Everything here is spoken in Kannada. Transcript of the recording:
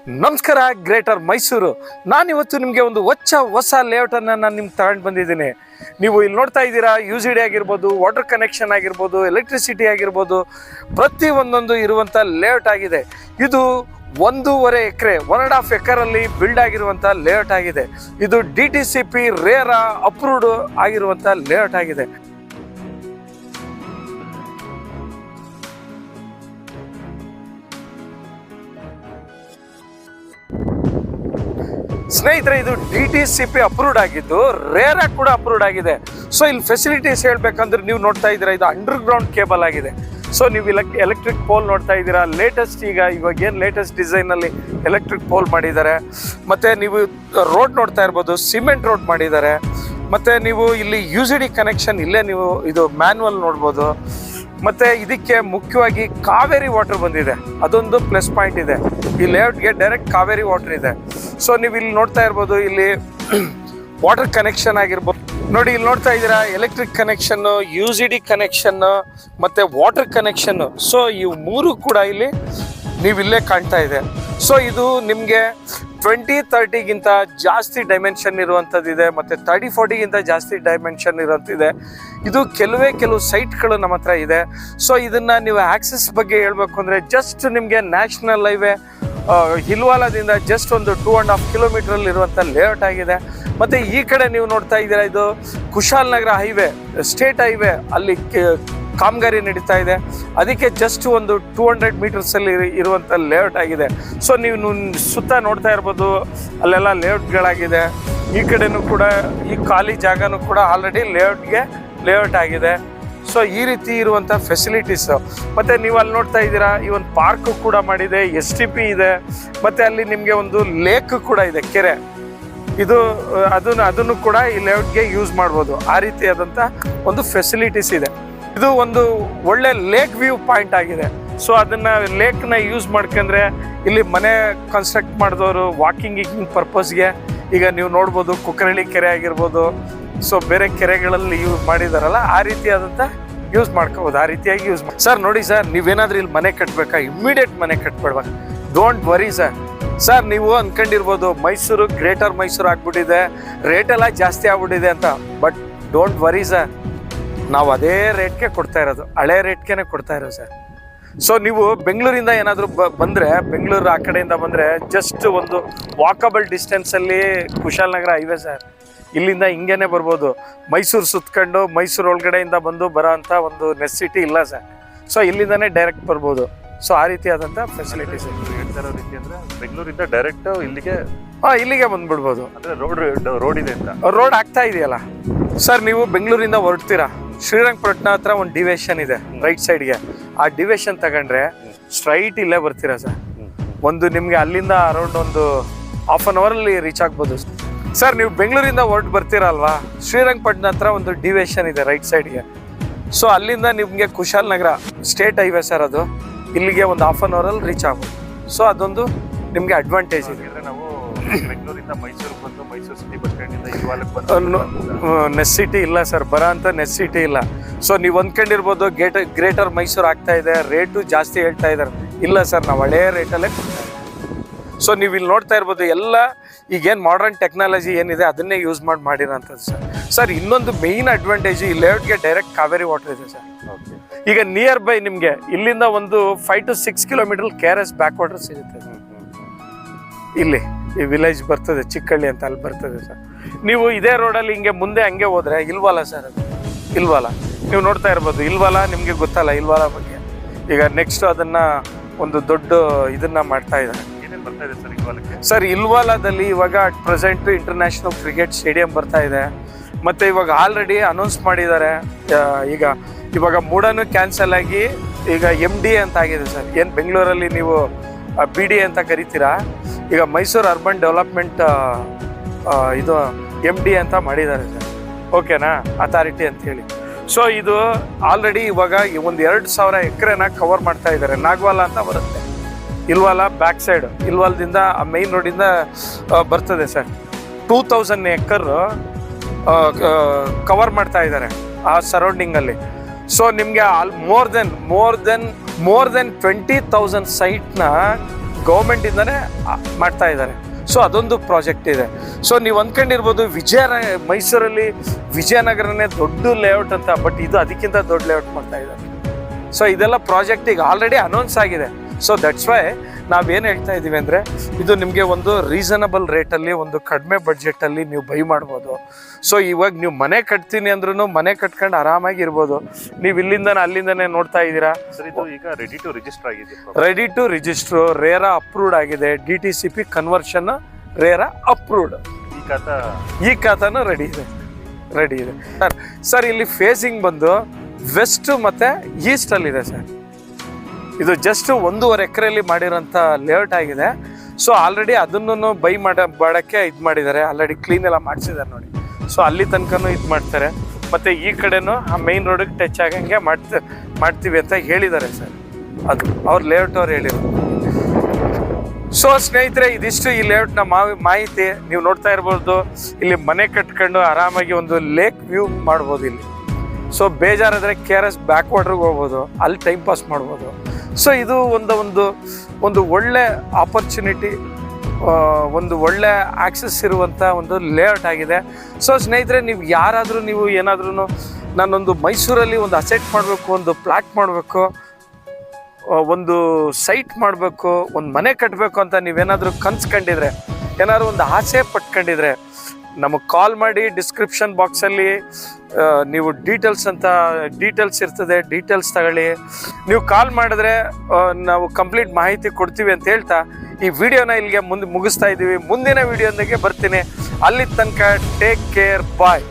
ನಮಸ್ಕಾರ, ಗ್ರೇಟರ್ ಮೈಸೂರು. ನಾನಿವತ್ತು ನಿಮಗೆ ಒಂದು ಹೊಸ ಲೇಔಟನ್ನು ನಾನು ನಿಮ್ಗೆ ತಗೊಂಡು ಬಂದಿದ್ದೀನಿ. ನೀವು ಇಲ್ಲಿ ನೋಡ್ತಾ ಇದ್ದೀರಾ, UGD ಆಗಿರ್ಬೋದು, ವಾಟರ್ ಕನೆಕ್ಷನ್ ಆಗಿರ್ಬೋದು, ಎಲೆಕ್ಟ್ರಿಸಿಟಿ ಆಗಿರ್ಬೋದು, ಪ್ರತಿ ಒಂದೊಂದು ಇರುವಂಥ ಲೇಔಟ್ ಆಗಿದೆ. ಇದು 1.5 ಎಕರೆ 1.5 ಎಕರಲ್ಲಿ ಬಿಲ್ಡ್ ಆಗಿರುವಂಥ ಲೇಔಟ್ ಆಗಿದೆ. ಇದು DTCP ರೇರಾ ಅಪ್ರೂವ್ಡ್ ಆಗಿರುವಂಥ ಲೇಔಟ್ ಆಗಿದೆ. ಸ್ನೇಹಿತರೆ, ಇದು DTCP ಅಪ್ರೂವ್ಡ್ ಆಗಿದ್ದು ರೇರಾ ಕೂಡ ಅಪ್ರೂವ್ಡ್ ಆಗಿದೆ. ಸೊ ಇಲ್ಲಿ ಫೆಸಿಲಿಟೀಸ್ ಹೇಳ್ಬೇಕಂದ್ರೆ ನೀವು ನೋಡ್ತಾ ಇದ್ದೀರಾ, ಇದು ಅಂಡರ್ಗ್ರೌಂಡ್ ಕೇಬಲ್ ಆಗಿದೆ. ಸೊ ನೀವು ಎಲೆಕ್ಟ್ರಿಕ್ ಪೋಲ್ ನೋಡ್ತಾ ಇದ್ದೀರಾ. ಲೇಟೆಸ್ಟ್ ಇವಾಗ ಏನು ಲೇಟೆಸ್ಟ್ ಡಿಸೈನಲ್ಲಿ ಎಲೆಕ್ಟ್ರಿಕ್ ಪೋಲ್ ಮಾಡಿದ್ದಾರೆ. ಮತ್ತು ನೀವು ರೋಡ್ ನೋಡ್ತಾ ಇರ್ಬೋದು, ಸಿಮೆಂಟ್ ರೋಡ್ ಮಾಡಿದ್ದಾರೆ. ಮತ್ತು ನೀವು ಇಲ್ಲಿ UGD ಕನೆಕ್ಷನ್ ಇಲ್ಲೇ ನೀವು ಇದು ಮ್ಯಾನ್ಯುವಲ್ ನೋಡ್ಬೋದು. ಮತ್ತು ಇದಕ್ಕೆ ಮುಖ್ಯವಾಗಿ ಕಾವೇರಿ ವಾಟರ್ ಬಂದಿದೆ, ಅದೊಂದು ಪ್ಲಸ್ ಪಾಯಿಂಟ್ ಇದೆ. ಈ ಲೇಔಟ್ಗೆ ಡೈರೆಕ್ಟ್ ಕಾವೇರಿ ವಾಟರ್ ಇದೆ. ಸೊ ನೀವು ಇಲ್ಲಿ ನೋಡ್ತಾ ಇರ್ಬೋದು, ಇಲ್ಲಿ ವಾಟರ್ ಕನೆಕ್ಷನ್ ಆಗಿರ್ಬೋದು. ನೋಡಿ, ಇಲ್ಲಿ ನೋಡ್ತಾ ಇದ್ದೀರಾ, ಎಲೆಕ್ಟ್ರಿಕ್ ಕನೆಕ್ಷನ್ನು, UGD ಕನೆಕ್ಷನ್ನು ಮತ್ತು ವಾಟರ್ ಕನೆಕ್ಷನ್ನು. ಸೊ ಇವು ಮೂರು ಕೂಡ ಇಲ್ಲಿ ನೀವು ಇಲ್ಲೇ ಕಾಣ್ತಾ ಇದೆ. ಸೊ ಇದು ನಿಮಗೆ 20-30ಗಿಂತ ಜಾಸ್ತಿ ಡೈಮೆನ್ಷನ್ ಇರುವಂಥದ್ದಿದೆ, ಮತ್ತು 30-40ಗಿಂತ ಜಾಸ್ತಿ ಡೈಮೆನ್ಷನ್ ಇರುವಂಥದ್ದಿದೆ. ಇದು ಕೆಲವು ಸೈಟ್ಗಳು ನಮ್ಮ ಹತ್ರ ಇದೆ. ಸೊ ಇದನ್ನು ನೀವು ಆಕ್ಸೆಸ್ ಬಗ್ಗೆ ಹೇಳ್ಬೇಕು ಅಂದರೆ ಜಸ್ಟ್ ನಿಮಗೆ ನ್ಯಾಷನಲ್ ಹೈವೇ ಹಿಲ್ವಾಲಾದಿಂದ ಜಸ್ಟ್ ಒಂದು 2.5 ಕಿಲೋಮೀಟ್ರಲ್ಲಿ ಇರುವಂಥ ಲೇಔಟ್ ಆಗಿದೆ. ಮತ್ತು ಈ ಕಡೆ ನೀವು ನೋಡ್ತಾ ಇದ್ದೀರಾ, ಇದು ಕುಶಾಲನಗರ ಹೈವೇ, ಸ್ಟೇಟ್ ಹೈವೇ, ಅಲ್ಲಿ ಕಾಮಗಾರಿ ನಡೀತಾ ಇದೆ. ಅದಕ್ಕೆ ಜಸ್ಟ್ ಒಂದು 200 ಮೀಟರ್ಸಲ್ಲಿ ಇರುವಂಥ ಲೇಔಟ್ ಆಗಿದೆ. ಸೊ ನೀವು ಸುತ್ತ ನೋಡ್ತಾ ಇರ್ಬೋದು, ಅಲ್ಲೆಲ್ಲ ಲೇಔಟ್ಗಳಾಗಿದೆ. ಈ ಕಡೆನೂ ಕೂಡ ಈ ಖಾಲಿ ಜಾಗನೂ ಕೂಡ ಆಲ್ರೆಡಿ ಲೇಔಟ್ ಆಗಿದೆ. ಸೊ ಈ ರೀತಿ ಇರುವಂಥ ಫೆಸಿಲಿಟೀಸು. ಮತ್ತು ನೀವು ಅಲ್ಲಿ ನೋಡ್ತಾ ಇದ್ದೀರಾ, ಈ ಒಂದು ಪಾರ್ಕು ಕೂಡ ಮಾಡಿದೆ, STP ಇದೆ, ಮತ್ತು ಅಲ್ಲಿ ನಿಮಗೆ ಒಂದು ಲೇಕ್ ಕೂಡ ಇದೆ, ಕೆರೆ. ಇದು ಅದನ್ನು ಕೂಡ ಈ ಲೇಔಟ್ಗೆ ಯೂಸ್ ಮಾಡ್ಬೋದು. ಆ ರೀತಿಯಾದಂಥ ಒಂದು ಫೆಸಿಲಿಟೀಸ್ ಇದೆ. ಇದು ಒಂದು ಒಳ್ಳೆ ಲೇಕ್ ವ್ಯೂ ಪಾಯಿಂಟ್ ಆಗಿದೆ. ಸೊ ಅದನ್ನು ಲೇಕ್ನ ಯೂಸ್ ಮಾಡ್ಕೊಂಡ್ರೆ ಇಲ್ಲಿ ಮನೆ ಕನ್ಸ್ಟ್ರಕ್ಟ್ ಮಾಡಿದವರು ವಾಕಿಂಗ್ ಪರ್ಪಸ್ಗೆ ಈಗ ನೀವು ನೋಡ್ಬೋದು, ಕುಕ್ಕರಳ್ಳಿ ಕೆರೆ ಆಗಿರ್ಬೋದು, ಸೊ ಬೇರೆ ಕೆರೆಗಳಲ್ಲಿ ಯೂಸ್ ಮಾಡಿದಾರಲ್ಲ, ಆ ರೀತಿಯಾದಂಥ ಯೂಸ್ ಮಾಡ್ಕೋಬೋದು. ಆ ರೀತಿಯಾಗಿ ಯೂಸ್ ಮಾಡಿ. ಸರ್ ನೋಡಿ ಸರ್, ನೀವೇನಾದ್ರೂ ಇಲ್ಲಿ ಮನೆ ಕಟ್ಟಬೇಕಾ, ಇಮ್ಮಿಡಿಯೇಟ್ ಮನೆ ಕಟ್ಬೇಡ್ಬೇಕು. Don't worry sir. ನೀವು ಅಂದ್ಕೊಂಡಿರ್ಬೋದು ಮೈಸೂರು ಗ್ರೇಟರ್ ಮೈಸೂರು ಆಗ್ಬಿಟ್ಟಿದೆ, ರೇಟೆಲ್ಲ ಜಾಸ್ತಿ ಆಗ್ಬಿಟ್ಟಿದೆ ಅಂತ. ಬಟ್ ಡೋಂಟ್ ವರಿ ಸರ್, ನಾವು ಅದೇ ರೇಟ್ಗೆ ಕೊಡ್ತಾ ಇರೋದು, ಹಳೆ ರೇಟ್ಗೆ ಕೊಡ್ತಾ ಇರೋದು ಸರ್. ಸೊ ನೀವು ಬೆಂಗಳೂರಿಂದ ಏನಾದರೂ ಬಂದರೆ, ಬೆಂಗಳೂರು ಆ ಕಡೆಯಿಂದ ಬಂದರೆ ಜಸ್ಟ್ ಒಂದು ವಾಕಬಲ್ ಡಿಸ್ಟೆನ್ಸಲ್ಲಿ ಕುಶಾಲನಗರ ಹೈವೇ ಸರ್. ಇಲ್ಲಿಂದ ಹಿಂಗೇನೆ ಬರ್ಬೋದು. ಮೈಸೂರು ಸುತ್ಕೊಂಡು ಮೈಸೂರು ಒಳಗಡೆಯಿಂದ ಬರೋ ಅಂಥ ಒಂದು ನೆಸಿಟಿ ಇಲ್ಲ ಸರ್. ಸೊ ಇಲ್ಲಿಂದನೇ ಡೈರೆಕ್ಟ್ ಬರ್ಬೋದು. ಸೊ ಆ ರೀತಿಯಾದಂಥ ಫೆಸಿಲಿಟೀಸ್ ಹೇಳ್ತಾರೋ ರೀತಿ ಅಂದರೆ ಬೆಂಗಳೂರಿಂದ ಡೈರೆಕ್ಟ್ ಇಲ್ಲಿಗೆ ಬಂದ್ಬಿಡ್ಬೋದು. ಅಂದರೆ ರೋಡ್ ಇದೆ ಅಂತ. ರೋಡ್ ಆಗ್ತಾ ಇದೆಯಲ್ಲ ಸರ್. ನೀವು ಬೆಂಗಳೂರಿಂದ ಹೊರಡ್ತೀರಾ, ಶ್ರೀರಂಗಪಟ್ಟಣ ಹತ್ರ ಒಂದು ಡಿವೇಶನ್ ಇದೆ ರೈಟ್ ಸೈಡ್ಗೆ. ಆ ಡಿವೇಶನ್ ತಗೊಂಡ್ರೆ ಸ್ಟ್ರೈಟ್ ಇಲ್ಲೇ ಬರ್ತೀರಾ ಸರ್. ಒಂದು ನಿಮಗೆ ಅಲ್ಲಿಂದ ಅರೌಂಡ್ ಒಂದು ½ an ಅವರಲ್ಲಿ ರೀಚ್ ಆಗ್ಬೋದು ಸರ್. ನೀವು ಬೆಂಗಳೂರಿಂದ ಹೊರಟು ಬರ್ತೀರಲ್ವಾ, ಶ್ರೀರಂಗಪಟ್ಟಣ ಹತ್ರ ಒಂದು ಡಿವೇಶನ್ ಇದೆ ರೈಟ್ ಸೈಡ್ಗೆ. ಸೊ ಅಲ್ಲಿಂದ ನಿಮಗೆ ಕುಶಾಲನಗರ ಸ್ಟೇಟ್ ಹೈವೇ ಸರ್, ಅದು ಇಲ್ಲಿಗೆ ಒಂದು ½ an ಅವರಲ್ಲಿ ರೀಚ್ ಆಗ್ಬೋದು. ಸೊ ಅದೊಂದು ನಿಮಗೆ ಅಡ್ವಾಂಟೇಜ್ ಇದೆ. ನಾವು ಬೆಂಗಳೂರಿಂದ ಮೈಸೂರು ಬಂದು ಮೈಸೂರು ಸಿಟಿ ಬಸ್ ಸ್ಟ್ಯಾಂಡಿಂದ ಇವಾಗಲೇ ನೆಸಿಟಿ ಇಲ್ಲ ಸರ್, ಬರೋ ಅಂಥ ನೆಸಿಟಿ ಇಲ್ಲ. ಸೊ ನೀವು ಅಂದ್ಕೊಂಡಿರ್ಬೋದು ಗ್ರೇಟರ್ ಮೈಸೂರು ಆಗ್ತಾ ಇದೆ, ರೇಟು ಜಾಸ್ತಿ ಹೇಳ್ತಾ ಇದ್ದಾರೆ. ಇಲ್ಲ ಸರ್, ನಾವು ಹಳೇ ರೇಟಲ್ಲೇ ಕೊಡ್ತಾ ಇದ್ದೀವಿ. ಸೊ ನೀವು ಇಲ್ಲಿ ನೋಡ್ತಾ ಇರ್ಬೋದು, ಎಲ್ಲ ಈಗೇನು ಮಾಡರ್ನ್ ಟೆಕ್ನಾಲಜಿ ಏನಿದೆ ಅದನ್ನೇ ಯೂಸ್ ಮಾಡಿರೋಂಥದ್ದು ಸರ್. ಸರ್ ಇನ್ನೊಂದು ಮೇಯ್ನ್ ಅಡ್ವಾಂಟೇಜು, ಈ ಲೇಔಟ್ಗೆ ಡೈರೆಕ್ಟ್ ಕಾವೇರಿ ವಾಟರ್ ಇದೆ ಸರ್. ಈಗ ನಿಯರ್ ಬೈ ನಿಮಗೆ ಇಲ್ಲಿಂದ ಒಂದು 5 to 6 kilometre KRS back water ಸಿಗುತ್ತೆ ಸರ್. ಇಲ್ಲಿ ಈ ವಿಲೇಜ್ ಬರ್ತದೆ, ಚಿಕ್ಕಳ್ಳಿ ಅಂತ, ಅಲ್ಲಿ ಬರ್ತದೆ ಸರ್. ನೀವು ಇದೇ ರೋಡಲ್ಲಿ ಹಿಂಗೆ ಮುಂದೆ ಹಂಗೆ ಹೋದರೆ ಇಲ್ವಾಲ ಸರ್, ಅದು ಇಲ್ವಾಲ ನೀವು ನೋಡ್ತಾ ಇರ್ಬೋದು. ಇಲ್ವಾಲ ನಿಮಗೆ ಗೊತ್ತಲ್ಲ, ಇಲ್ವಾಲ ಬಗ್ಗೆ ಈಗ ನೆಕ್ಸ್ಟ್ ಅದನ್ನು ಒಂದು ದೊಡ್ಡ ಇದನ್ನು ಮಾಡ್ತಾ ಇದ್ದಾರೆ. ಏನೇನು ಬರ್ತಾ ಇದೆ ಸರ್ ಇವಾಗಲಕ್ಕೆ? ಸರ್ ಇಲ್ವಾಲದಲ್ಲಿ ಇವಾಗ at present international cricket stadium ಬರ್ತಾ ಇದೆ. ಮತ್ತು ಇವಾಗ ಆಲ್ರೆಡಿ ಅನೌನ್ಸ್ ಮಾಡಿದ್ದಾರೆ. ಇವಾಗ ಮೂಡನು ಕ್ಯಾನ್ಸಲ್ ಆಗಿ ಈಗ MD ಅಂತ ಆಗಿದೆ ಸರ್. ಏನು ಬೆಂಗಳೂರಲ್ಲಿ ನೀವು BD ಅಂತ ಕರಿತೀರಾ, ಈಗ ಮೈಸೂರು ಅರ್ಬನ್ ಡೆವಲಪ್ಮೆಂಟ್ ಇದು MD ಅಂತ ಮಾಡಿದ್ದಾರೆ ಸರ್. ಓಕೆನಾ, ಅಥಾರಿಟಿ ಅಂತೇಳಿ. ಸೊ ಇದು ಆಲ್ರೆಡಿ ಇವಾಗ ಒಂದು 2,000 ಎಕರೆನ ಕವರ್ ಮಾಡ್ತಾ ಇದ್ದಾರೆ. ನಾಗವಾಲ ಅಂತ ಬರುತ್ತೆ, ಇಲ್ವಾಲ ಬ್ಯಾಕ್ ಸೈಡ್, ಇಲ್ವಾಲದಿಂದ ಮೈನ್ ರೋಡಿಂದ ಬರ್ತದೆ ಸರ್. 2,000 ಎಕರ್ ಕವರ್ ಮಾಡ್ತಾ ಇದ್ದಾರೆ ಆ ಸರೌಂಡಿಂಗಲ್ಲಿ. ಸೊ ನಿಮಗೆ ಮೋರ್ ದೆನ್ 20,000 ಸೈಟ್ನ ಗೌರ್ಮೆಂಟಿಂದನೇ ಮಾಡ್ತಾ ಇದ್ದಾರೆ. ಸೊ ಅದೊಂದು ಪ್ರಾಜೆಕ್ಟ್ ಇದೆ. ಸೊ ನೀವು ಅಂದ್ಕೊಂಡಿರ್ಬೋದು ಮೈಸೂರಲ್ಲಿ ವಿಜಯನಗರನೇ ದೊಡ್ಡ ಲೇಔಟ್ ಅಂತ, ಬಟ್ ಇದು ಅದಕ್ಕಿಂತ ದೊಡ್ಡ ಲೇಔಟ್ ಮಾಡ್ತಾ ಇದ್ದಾರೆ. ಸೊ ಇದೆಲ್ಲ ಪ್ರಾಜೆಕ್ಟ್ ಈಗ ಆಲ್ರೆಡಿ ಅನೌನ್ಸ್ ಆಗಿದೆ. ಸೊ ದಟ್ಸ್ ವೈ ನಾವೇನು ಹೇಳ್ತಾ ಇದ್ದೀವಿ ಅಂದರೆ, ಇದು ನಿಮಗೆ ಒಂದು ರೀಸನಬಲ್ ರೇಟಲ್ಲಿ, ಒಂದು ಕಡಿಮೆ ಬಡ್ಜೆಟಲ್ಲಿ ನೀವು ಬೈ ಮಾಡ್ಬೋದು. ಸೊ ಇವಾಗ ನೀವು ಮನೆ ಕಟ್ತೀನಿ ಅಂದ್ರೂ ಮನೆ ಕಟ್ಕೊಂಡು ಆರಾಮಾಗಿ ಇರ್ಬೋದು. ನೀವು ಇಲ್ಲಿಂದನೇ ಅಲ್ಲಿಂದನೇ ನೋಡ್ತಾ ಇದ್ದೀರಾ. ಸರ್ ಇದು ಈಗ ರೆಡಿ ಟು ರಿಜಿಸ್ಟರ್ ಆಗಿದೆ. Ready to register, RERA approved ಆಗಿದೆ. DTCP conversion RERA approved. ಈ ಖಾತಾನು ರೆಡಿ ಇದೆ. ಸರ್ ಇಲ್ಲಿ ಫೇಸಿಂಗ್ ಬಂದು ವೆಸ್ಟ್ ಮತ್ತು ಈಸ್ಟಲ್ಲಿದೆ ಸರ್. ಇದು ಜಸ್ಟ್ 1.5 ಎಕರೆಯಲ್ಲಿ ಮಾಡಿರೋಂಥ ಲೇಔಟ್ ಆಗಿದೆ. ಸೊ ಆಲ್ರೆಡಿ ಅದನ್ನು ಬೈ ಮಾಡೋಕ್ಕೆ ಇದು ಮಾಡಿದ್ದಾರೆ, ಆಲ್ರೆಡಿ ಕ್ಲೀನ್ ಎಲ್ಲ ಮಾಡಿಸಿದ್ದಾರೆ ನೋಡಿ. ಸೊ ಅಲ್ಲಿ ತನಕನೂ ಇದು ಮಾಡ್ತಾರೆ. ಮತ್ತು ಈ ಕಡೆನೂ ಆ ಮೈನ್ ರೋಡಿಗೆ ಟಚ್ ಆಗಂಗೆ ಮಾಡ್ತೀವಿ ಅಂತ ಹೇಳಿದ್ದಾರೆ ಸರ್. ಅದು ಅವ್ರ ಲೇಔಟ್ ಅವ್ರು ಹೇಳಿರೋದು. ಸೊ ಸ್ನೇಹಿತರೆ, ಇದಿಷ್ಟು ಈ ಲೇಔಟ್ನ ಮಾಹಿತಿ. ನೀವು ನೋಡ್ತಾ ಇರ್ಬೋದು, ಇಲ್ಲಿ ಮನೆ ಕಟ್ಕೊಂಡು ಆರಾಮಾಗಿ ಒಂದು ಲೇಕ್ ವ್ಯೂ ಮಾಡ್ಬೋದು ಇಲ್ಲಿ. ಸೊ ಬೇಜಾರಾದರೆ KRS ಬ್ಯಾಕ್ ವಾಟ್ರಿಗೆ ಹೋಗ್ಬೋದು, ಅಲ್ಲಿ ಟೈಮ್ ಪಾಸ್ ಮಾಡ್ಬೋದು. ಸೊ ಇದು ಒಂದು ಒಳ್ಳೆ ಆಪರ್ಚುನಿಟಿ, ಒಂದು ಒಳ್ಳೆ ಆಕ್ಸೆಸ್ ಇರುವಂಥ ಒಂದು ಲೇಔಟ್ ಆಗಿದೆ. ಸೊ ಸ್ನೇಹಿತರೆ, ನೀವು ಯಾರಾದರೂ ನೀವು ಏನಾದ್ರೂ ನಾನೊಂದು ಮೈಸೂರಲ್ಲಿ ಒಂದು ಅಸೆಟ್ ಮಾಡಬೇಕು, ಒಂದು ಪ್ಲಾಟ್ ಮಾಡಬೇಕು, ಒಂದು ಸೈಟ್ ಮಾಡಬೇಕು, ಒಂದು ಮನೆ ಕಟ್ಟಬೇಕು ಅಂತ ನೀವೇನಾದರೂ ಕನ್ಸ್ಕೊಂಡಿದ್ರೆ, ಏನಾದ್ರು ಒಂದು ಆಸೆ ಪಟ್ಕೊಂಡಿದ್ರೆ, ನಮಗೆ ಕಾಲ್ ಮಾಡಿ. ಡಿಸ್ಕ್ರಿಪ್ಷನ್ ಬಾಕ್ಸಲ್ಲಿ ನೀವು ಡೀಟೇಲ್ಸ್ ಇರ್ತದೆ, ಡೀಟೇಲ್ಸ್ ತಗೊಳ್ಳಿ. ನೀವು ಕಾಲ್ ಮಾಡಿದ್ರೆ ನಾವು ಕಂಪ್ಲೀಟ್ ಮಾಹಿತಿ ಕೊಡ್ತೀವಿ ಅಂತ ಹೇಳ್ತಾ ಈ ವಿಡಿಯೋನ ಇಲ್ಲಿಗೆ ಮುಗಿಸ್ತಾ ಇದ್ದೀವಿ. ಮುಂದಿನ ವಿಡಿಯೋದೊಂದಿಗೆ ಬರ್ತೀನಿ. ಅಲ್ಲಿ ತನಕ ಟೇಕ್ ಕೇರ್, ಬಾಯ್.